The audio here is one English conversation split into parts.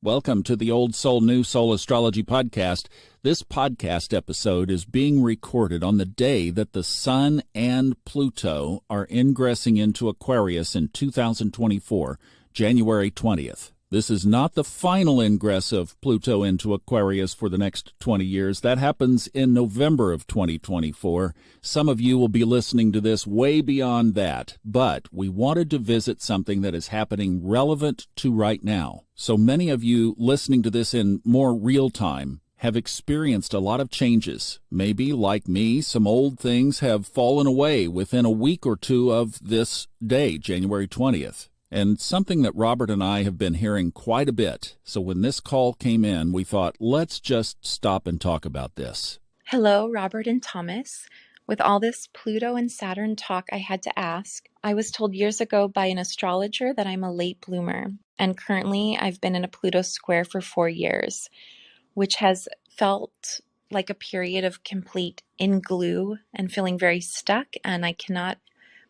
Welcome to the Old Soul, New Soul Astrology podcast. This podcast episode is being recorded on the day that the Sun and Pluto are ingressing into Aquarius in 2024, January 20th. This is not the final ingress of Pluto into Aquarius for the next 20 years. That happens in November of 2024. Some of you will be listening to this way beyond that, but we wanted to visit something that is happening relevant to right now. So many of you listening to this in more real time have experienced a lot of changes. Maybe, like me, some old things have fallen away within a week or two of this day, January 20th. And something that Robert and I have been hearing quite a bit. So when this call came in, we thought, let's just stop and talk about this. Hello, Robert and Thomas. With all this Pluto and Saturn talk, I had to ask. I was told years ago by an astrologer that I'm a late bloomer. And currently, I've been in a Pluto square for 4 years, which has felt like a period of complete in-glue and feeling very stuck, and I cannot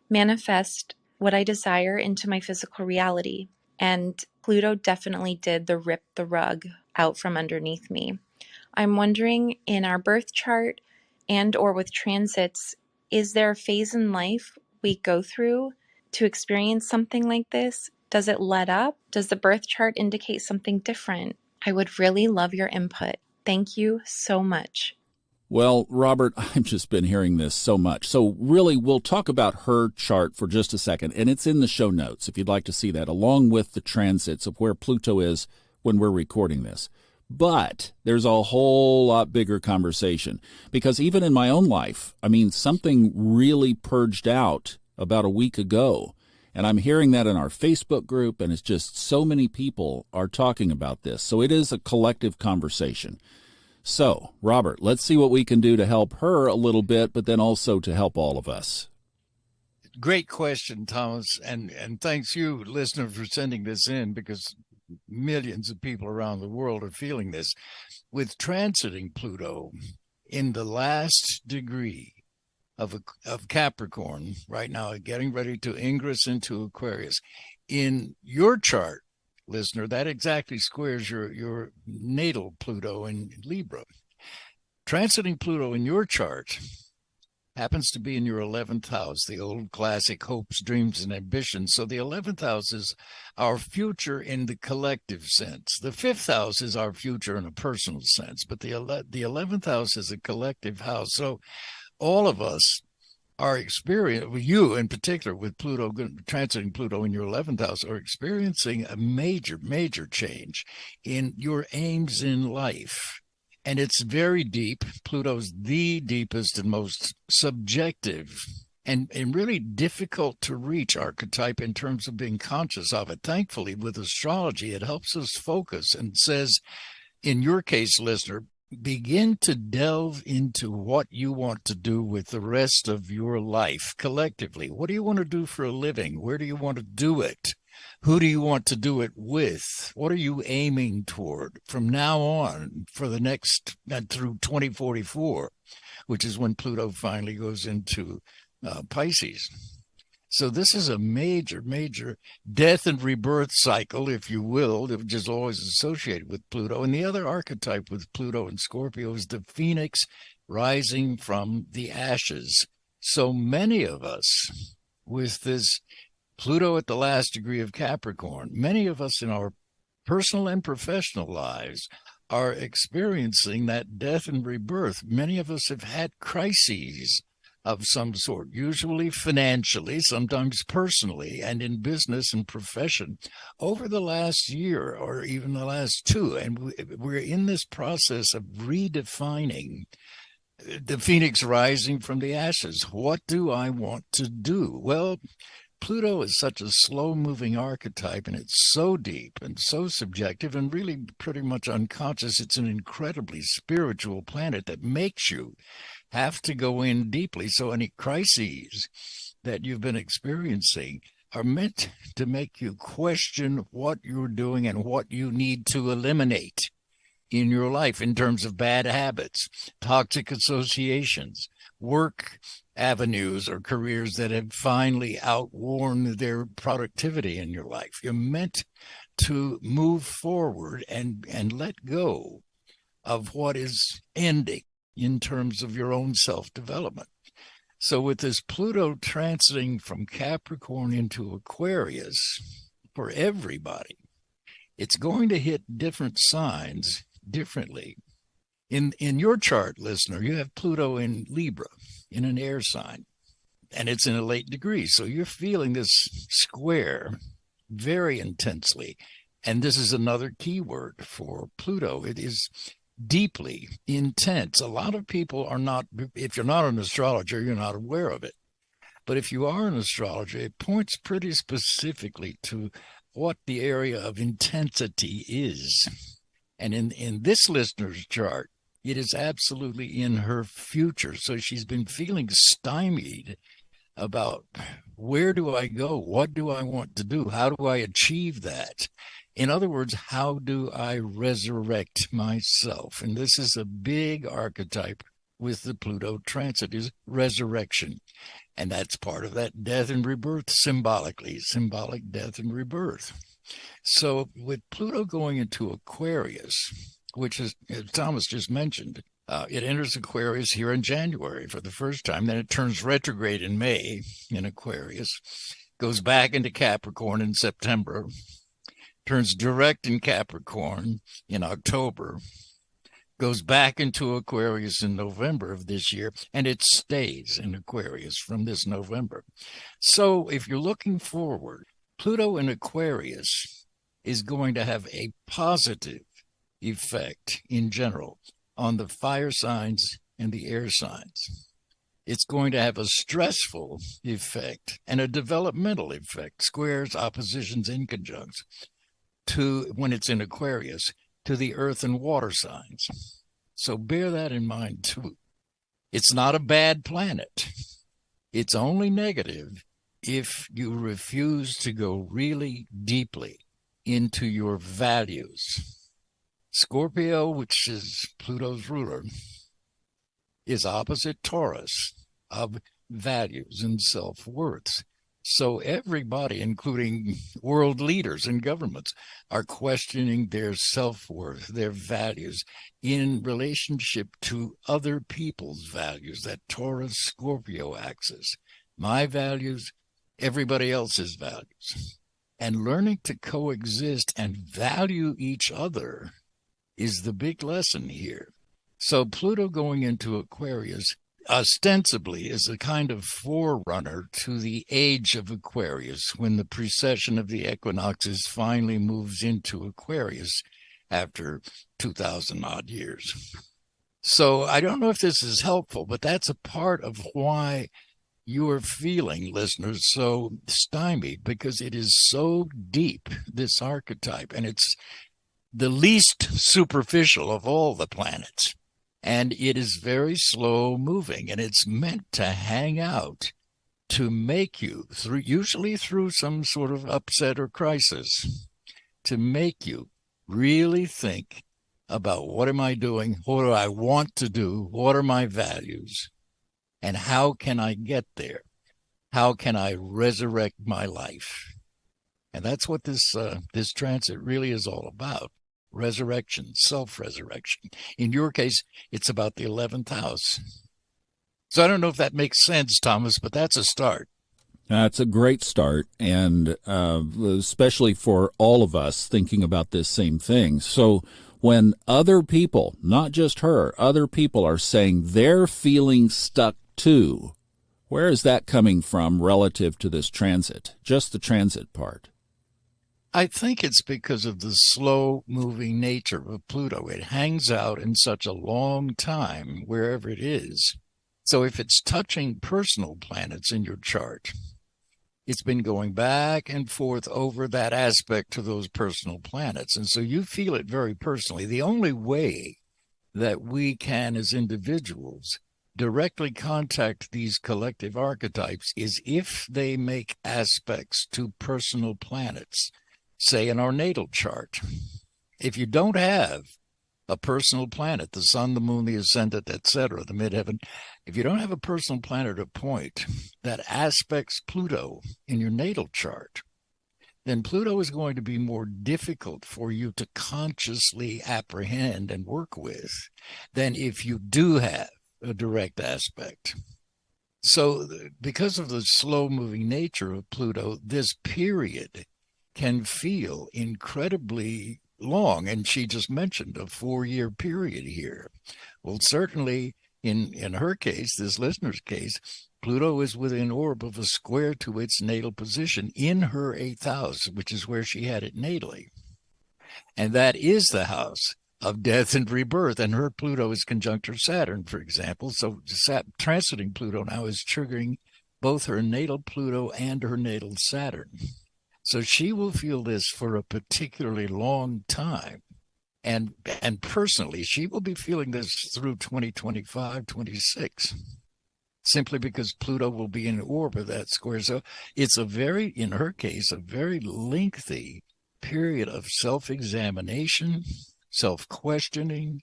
manifest what I desire into my physical reality. And Pluto definitely did rip the rug out from underneath me. I'm wondering, in our birth chart and or with transits, is there a phase in life we go through to experience something like this? Does it let up? Does the birth chart indicate something different? I would really love your input. Thank you so much. Well, Robert, I've just been hearing this so much. So really, we'll talk about her chart for just a second, and it's in the show notes if you'd like to see that, along with the transits of where Pluto is when we're recording this. But there's a whole lot bigger conversation, because even in my own life, something really purged out about a week ago, and I'm hearing that in our Facebook group, and it's just so many people are talking about this. So it is a collective conversation. So, Robert, let's see what we can do to help her a little bit, but then also to help all of us. Great question, Thomas, and thanks you, listener, for sending this in, because millions of people around the world are feeling this. With transiting Pluto in the last degree of Capricorn right now, getting ready to ingress into Aquarius, in your chart, listener, that exactly squares your natal Pluto in Libra. Transiting Pluto in your chart happens to be in your 11th house, the old classic hopes, dreams, and ambitions. So the 11th house is our future in the collective sense. The 5th house is our future in a personal sense, but the 11th house is a collective house. So all of us are experiencing, you in particular, with Pluto, transiting Pluto in your 11th house, are experiencing a major, major change in your aims in life. And it's very deep. Pluto's the deepest and most subjective and really difficult to reach archetype in terms of being conscious of it. Thankfully, with astrology, it helps us focus and says, in your case, listener, begin to delve into what you want to do with the rest of your life collectively. What do you want to do for a living? Where do you want to do it? Who do you want to do it with? What are you aiming toward from now on for the next, through 2044, which is when Pluto finally goes into Pisces? So this is a major, major death and rebirth cycle, if you will, which is always associated with Pluto. And the other archetype with Pluto and Scorpio is the phoenix rising from the ashes. So many of us, with this Pluto at the last degree of Capricorn, many of us in our personal and professional lives are experiencing that death and rebirth. Many of us have had crises of some sort, usually financially, sometimes personally, and in business and profession over the last year or even the last two. And we're in this process of redefining the phoenix rising from the ashes. What do I want to do? Well, Pluto is such a slow-moving archetype, and it's so deep and so subjective and really pretty much unconscious. It's an incredibly spiritual planet that makes you have to go in deeply. So any crises that you've been experiencing are meant to make you question what you're doing and what you need to eliminate in your life in terms of bad habits, toxic associations, work avenues or careers that have finally outworn their productivity in your life. You're meant to move forward and let go of what is ending in terms of your own self-development. So with this Pluto transiting from Capricorn into Aquarius, for everybody, it's going to hit different signs differently. In your chart, listener, you have Pluto in Libra, in an air sign, and it's in a late degree. So you're feeling this square very intensely. And this is another keyword for Pluto. It is deeply intense. A lot of people are not, if you're not an astrologer, you're not aware of it. But if you are an astrologer, it points pretty specifically to what the area of intensity is. And in this listener's chart, it is absolutely in her future. So she's been feeling stymied about, where do I go? What do I want to do? How do I achieve that? In other words, how do I resurrect myself? And this is a big archetype with the Pluto transit, is resurrection. And that's part of that death and rebirth symbolically, symbolic death and rebirth. So with Pluto going into Aquarius, which is, as Thomas just mentioned, it enters Aquarius here in January for the first time. Then it turns retrograde in May in Aquarius, goes back into Capricorn in September, turns direct in Capricorn in October, goes back into Aquarius in November of this year, and it stays in Aquarius from this November. So if you're looking forward, Pluto in Aquarius is going to have a positive effect in general on the fire signs and the air signs. It's going to have a stressful effect and a developmental effect, squares, oppositions, inconjuncts, to, when it's in Aquarius, to the earth and water signs. So bear that in mind too. It's not a bad planet. It's only negative if you refuse to go really deeply into your values. Scorpio, which is Pluto's ruler, is opposite Taurus of values and self-worth. So everybody, including world leaders and governments, are questioning their self-worth, their values in relationship to other people's values, that Taurus-Scorpio axis. My values, everybody else's values. And learning to coexist and value each other is the big lesson here. So Pluto going into Aquarius ostensibly is a kind of forerunner to the age of Aquarius, when the precession of the equinoxes finally moves into Aquarius after 2,000 odd years. So I don't know if this is helpful, but that's a part of why you are feeling, listeners, so stymied, because it is so deep, this archetype, and it's the least superficial of all the planets. And it is very slow moving, and it's meant to hang out, to make you, usually through some sort of upset or crisis, to make you really think about, what am I doing? What do I want to do? What are my values? And how can I get there? How can I resurrect my life? And that's what this transit really is all about. Resurrection, self-resurrection. In your case, it's about the 11th house. So I don't know if that makes sense, Thomas, but that's a start. That's a great start, and especially for all of us thinking about this same thing. So when other people, not just her, other people are saying they're feeling stuck too, where is that coming from relative to this transit? Just the transit part. I think it's because of the slow-moving nature of Pluto. It hangs out in such a long time, wherever it is. So if it's touching personal planets in your chart, it's been going back and forth over that aspect to those personal planets. And so you feel it very personally. The only way that we can, as individuals, directly contact these collective archetypes is if they make aspects to personal planets, say in our natal chart. If you don't have a personal planet, the sun, the moon, the ascendant, etc., the midheaven, if you don't have a personal planet or point that aspects Pluto in your natal chart, then Pluto is going to be more difficult for you to consciously apprehend and work with than if you do have a direct aspect. So because of the slow-moving nature of Pluto, this period can feel incredibly long. And she just mentioned a 4-year period here. Well, certainly in her case, this listener's case, Pluto is within orb of a square to its natal position in her 8th house, which is where she had it natally. And that is the house of death and rebirth. And her Pluto is conjunct her Saturn, for example. So transiting Pluto now is triggering both her natal Pluto and her natal Saturn. So she will feel this for a particularly long time. And personally, she will be feeling this through 2025, 26. Simply because Pluto will be in orb of that square. So it's in her case, a very lengthy period of self-examination, self-questioning,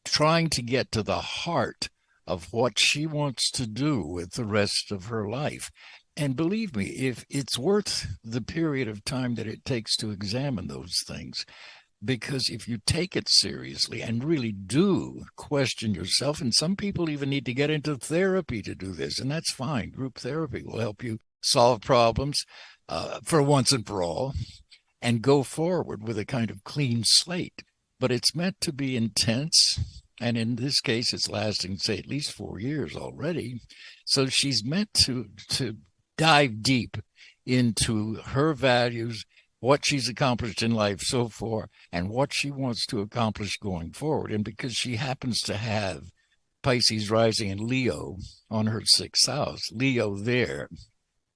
trying to get to the heart of what she wants to do with the rest of her life. And believe me, if it's worth the period of time that it takes to examine those things, because if you take it seriously and really do question yourself, and some people even need to get into therapy to do this, and that's fine. Group therapy will help you solve problems for once and for all and go forward with a kind of clean slate. But it's meant to be intense. And in this case, it's lasting, say, at least 4 years already. So she's meant to dive deep into her values, what she's accomplished in life so far, and what she wants to accomplish going forward. And because she happens to have Pisces rising in Leo on her 6th house, Leo there,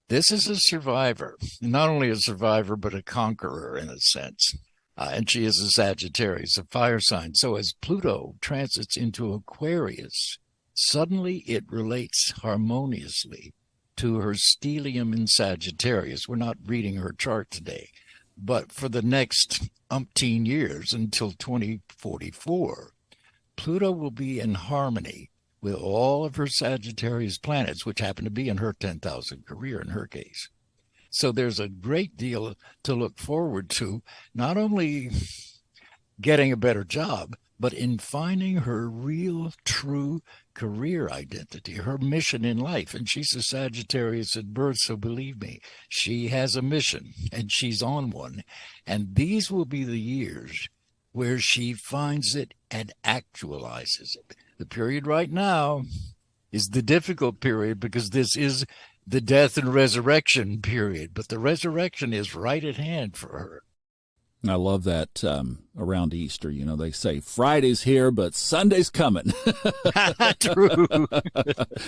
this is a survivor, not only a survivor, but a conqueror in a sense. And she is a Sagittarius, a fire sign. So as Pluto transits into Aquarius, suddenly it relates harmoniously to her stellium in Sagittarius. We're not reading her chart today. But for the next umpteen years until 2044, Pluto will be in harmony with all of her Sagittarius planets, which happen to be in her 10,000 career in her case. So there's a great deal to look forward to, not only getting a better job, but in finding her real, true career identity, her mission in life. And she's a Sagittarius at birth, so believe me, she has a mission, and she's on one. And these will be the years where she finds it and actualizes it. The period right now is the difficult period because this is the death and resurrection period, but the resurrection is right at hand for her. I love that around Easter, they say Friday's here, but Sunday's coming. True.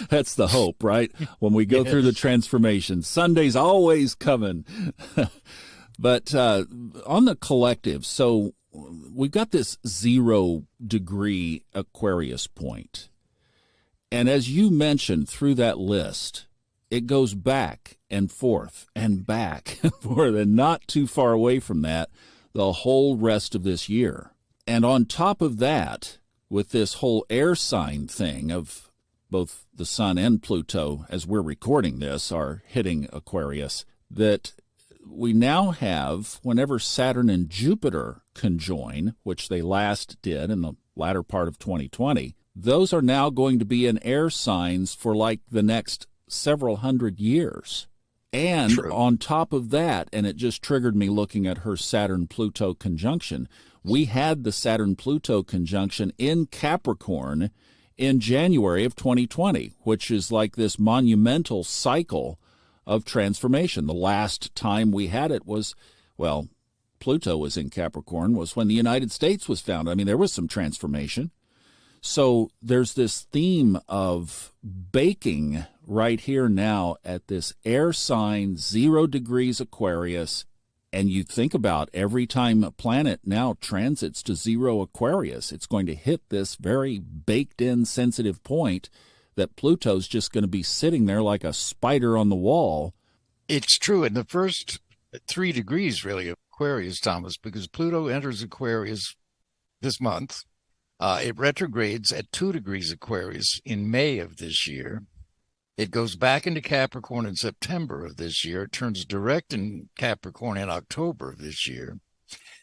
That's the hope, right? When we go through the transformation, Sunday's always coming. But on the collective, so we've got this 0-degree Aquarius point. And as you mentioned through that list, it goes back and forth and back and forth, and not too far away from that the whole rest of this year. And on top of that, with this whole air sign thing of both the sun and Pluto, as we're recording this, are hitting Aquarius, that we now have, whenever Saturn and Jupiter conjoin, which they last did in the latter part of 2020, those are now going to be in air signs for like the next several hundred years. And True. On top of that, and it just triggered me looking at her Saturn-Pluto conjunction, we had the Saturn-Pluto conjunction in Capricorn in January of 2020, which is like this monumental cycle of transformation. The last time we had it was, Pluto was in Capricorn, was when the United States was founded. I mean, there was some transformation. So there's this theme of baking right here now at this air sign, 0 degrees Aquarius. And you think about every time a planet now transits to 0 Aquarius, it's going to hit this very baked-in sensitive point that Pluto's just going to be sitting there like a spider on the wall. It's true. In the first 3 degrees, really, of Aquarius, Thomas, because Pluto enters Aquarius this month. It retrogrades at 2 degrees Aquarius in May of this year. It goes back into Capricorn in September of this year. It turns direct in Capricorn in October of this year.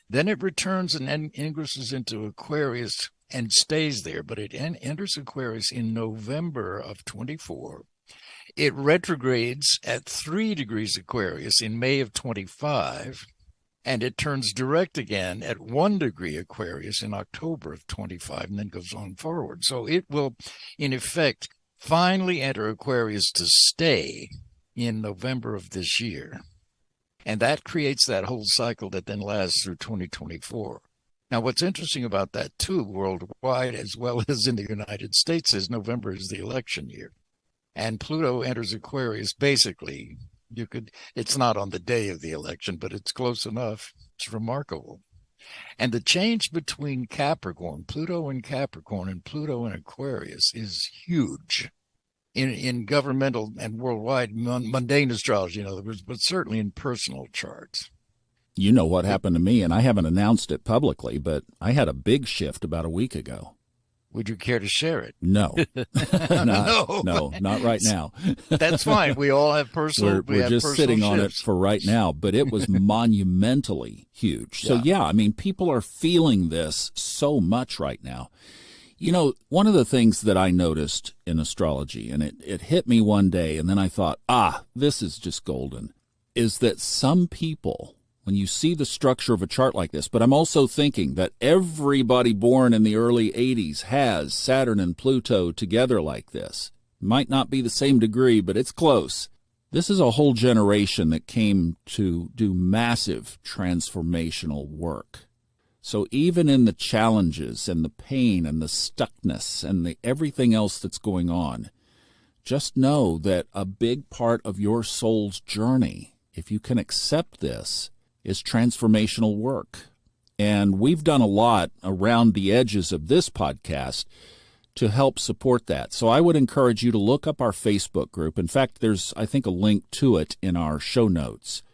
Then it returns and ingresses into Aquarius and stays there, but it enters Aquarius in November of 24. It retrogrades at 3 degrees Aquarius in May of 25, and it turns direct again at 1 degree Aquarius in October of 25, and then goes on forward. So it will, in effect, finally enter Aquarius to stay in November of this year. And that creates that whole cycle that then lasts through 2024. Now, what's interesting about that, too, worldwide as well as in the United States, is November is the election year. And Pluto enters Aquarius, basically, it's not on the day of the election, but it's close enough. It's remarkable. And the change between Capricorn, Pluto in Capricorn, and Pluto in Aquarius is huge in governmental and worldwide mundane astrology, in other words, but certainly in personal charts. You know what happened to me, and I haven't announced it publicly, but I had a big shift about a week ago. Would you care to share it? No. No, not right now. That's fine. We all have personal. We're just sitting on it for right now, but it was monumentally huge. So yeah, I mean, people are feeling this so much right now. You know, one of the things that I noticed in astrology, and it hit me one day, and then I thought, this is just golden, is that some people, when you see the structure of a chart like this, but I'm also thinking that everybody born in the early 80s has Saturn and Pluto together like this. Might not be the same degree, but it's close. This is a whole generation that came to do massive transformational work. So even in the challenges and the pain and the stuckness and the everything else that's going on, just know that a big part of your soul's journey, if you can accept this, is transformational work. And we've done a lot around the edges of this podcast to help support that. So I would encourage you to look up our Facebook group. In fact, there's, I think, a link to it in our show notes.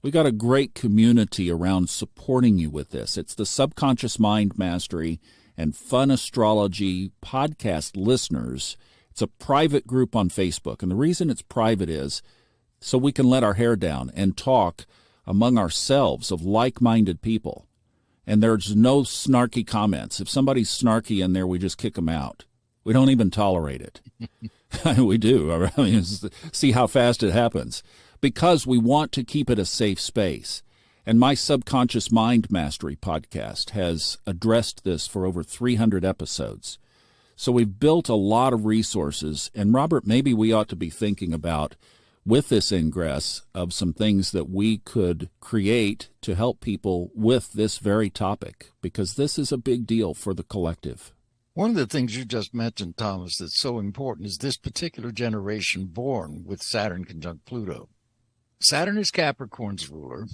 We got a great community around supporting you with this. It's the Subconscious Mind Mastery and Fun Astrology podcast listeners. It's a private group on Facebook. And the reason it's private is so we can let our hair down and talk among ourselves of like-minded people. And there's no snarky comments. If somebody's snarky in there, we just kick them out. We don't even tolerate it. We do. I mean, see how fast it happens. Because we want to keep it a safe space. And my Subconscious Mind Mastery podcast has addressed this for over 300 episodes. So we've built a lot of resources. And Robert, maybe we ought to be thinking about, with this ingress, of some things that we could create to help people with this very topic, because this is a big deal for the collective. One of the things you just mentioned, Thomas, that's so important is this particular generation born with Saturn conjunct Pluto. Saturn is Capricorn's ruler.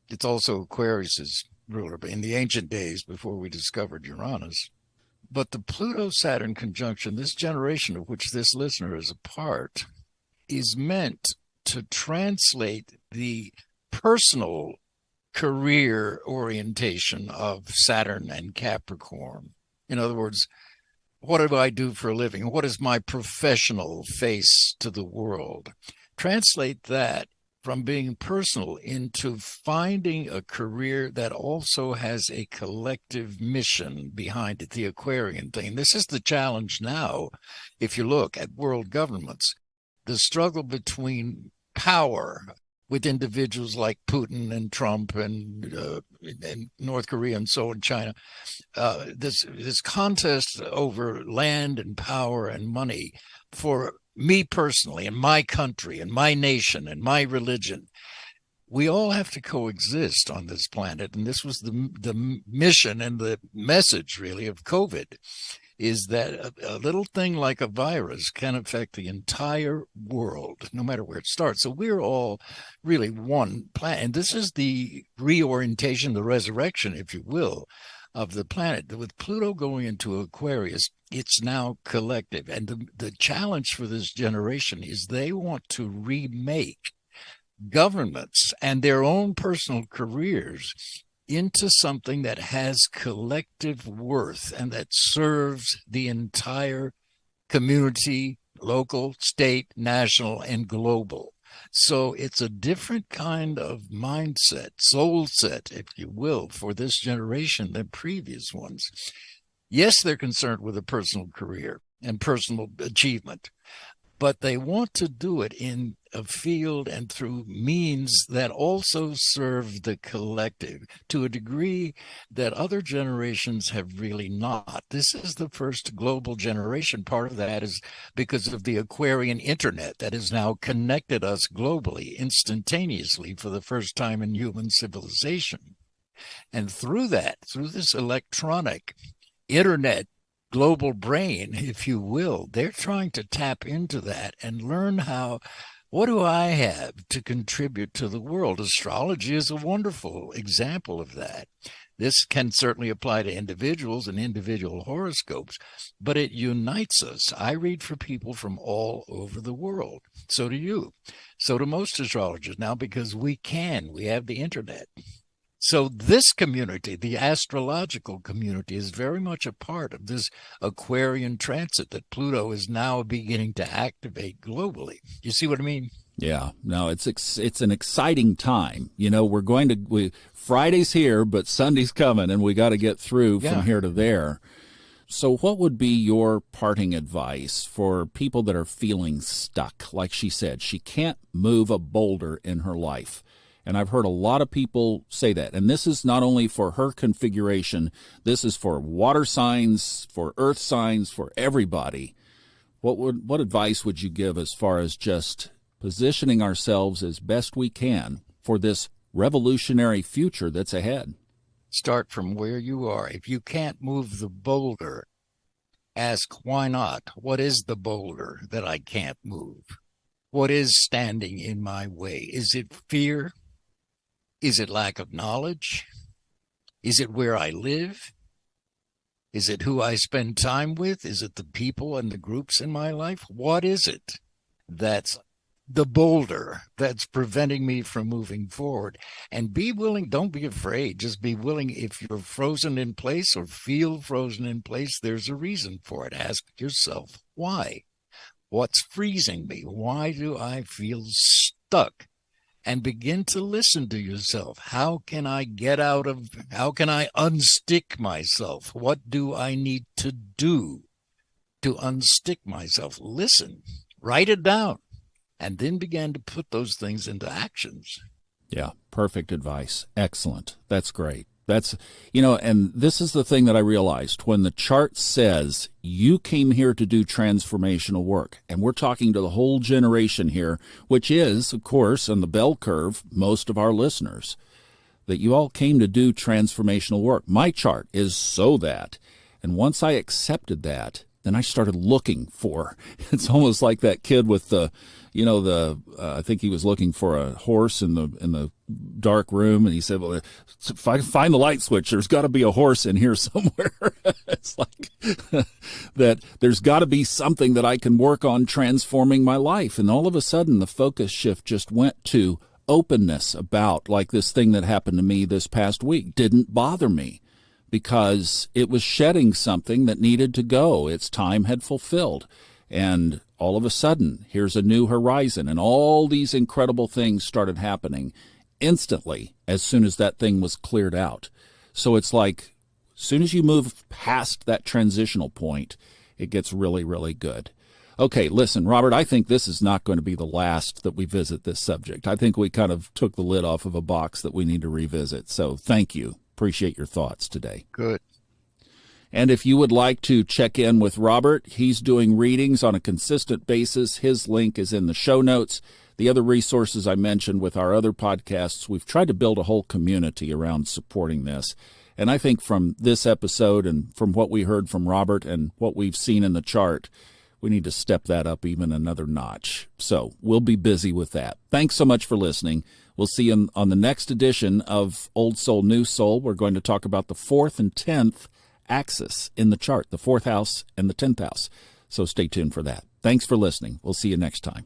It's also Aquarius's ruler, but in the ancient days before we discovered Uranus. But the Pluto-Saturn conjunction, this generation of which this listener is a part, is meant to translate the personal career orientation of Saturn and Capricorn. In other words, what do I do for a living? What is my professional face to the world? Translate that from being personal into finding a career that also has a collective mission behind it, the Aquarian thing. This is the challenge now, if you look at world governments. The struggle between power with individuals like Putin and Trump and North Korea and so on, China, this contest over land and power and money for me personally and my country and my nation and my religion. We all have to coexist on this planet. And this was the mission and the message, really, of COVID, is that a little thing like a virus can affect the entire world, no matter where it starts. So we're all really one planet. And this is the reorientation, the resurrection, if you will, of the planet. With Pluto going into Aquarius, it's now collective. And the challenge for this generation is they want to remake governments and their own personal careers into something that has collective worth and that serves the entire community, local, state, national, and global. So it's a different kind of mindset, soul set, if you will, for this generation than previous ones. Yes, they're concerned with a personal career and personal achievement, but they want to do it in a field and through means that also serve the collective to a degree that other generations have really not. This is the first global generation. Part of that is because of the Aquarian internet that has now connected us globally, instantaneously, for the first time in human civilization. And through that, through this electronic internet global brain, if you will, they're trying to tap into that and learn what do I have to contribute to the world? Astrology is a wonderful example of that. This can certainly apply to individuals and individual horoscopes, but it unites us. I read for people from all over the world. So do you. So do most astrologers now, because we have the internet. So this community, the astrological community, is very much a part of this Aquarian transit that Pluto is now beginning to activate globally. You see what I mean? Yeah, no, it's an exciting time. You know, Friday's here, but Sunday's coming, and we got to get through from here to there. So what would be your parting advice for people that are feeling stuck? Like she said, she can't move a boulder in her life. And I've heard a lot of people say that. And this is not only for her configuration, this is for water signs, for earth signs, for everybody. What advice would you give as far as just positioning ourselves as best we can for this revolutionary future that's ahead? Start from where you are. If you can't move the boulder, ask why not? What is the boulder that I can't move? What is standing in my way? Is it fear? Is it lack of knowledge? Is it where I live? Is it who I spend time with? Is it the people and the groups in my life? What is it that's the boulder that's preventing me from moving forward? And be willing, don't be afraid, just be willing. If you're frozen in place or feel frozen in place, there's a reason for it. Ask yourself, why? What's freezing me? Why do I feel stuck? And begin to listen to yourself. How can I unstick myself? What do I need to do to unstick myself? Listen, write it down, and then begin to put those things into actions. Yeah, perfect advice. Excellent. That's great. And this is the thing that I realized when the chart says you came here to do transformational work, and we're talking to the whole generation here, which is, of course, on the bell curve, most of our listeners, that you all came to do transformational work. My chart is so that. And once I accepted that, then I started looking for, it's almost like that kid with I think he was looking for a horse in the dark room, and he said, well, if I find the light switch, there's got to be a horse in here somewhere. It's like that there's got to be something that I can work on transforming my life. And all of a sudden, the focus shift just went to openness about, like, this thing that happened to me this past week didn't bother me, because it was shedding something that needed to go. Its time had fulfilled. And all of a sudden, here's a new horizon. And all these incredible things started happening instantly as soon as that thing was cleared out. So it's like, as soon as you move past that transitional point, it gets really, really good. Okay, listen, Robert, I think this is not going to be the last that we visit this subject. I think we kind of took the lid off of a box that we need to revisit. So thank you. Appreciate your thoughts today. Good. And if you would like to check in with Robert, he's doing readings on a consistent basis. His link is in the show notes. The other resources I mentioned with our other podcasts, we've tried to build a whole community around supporting this. And I think from this episode and from what we heard from Robert and what we've seen in the chart, we need to step that up even another notch. So we'll be busy with that. Thanks so much for listening. We'll see you on the next edition of Old Soul, New Soul. We're going to talk about the 4th and 10th axis in the chart, the 4th house and the 10th house. So stay tuned for that. Thanks for listening. We'll see you next time.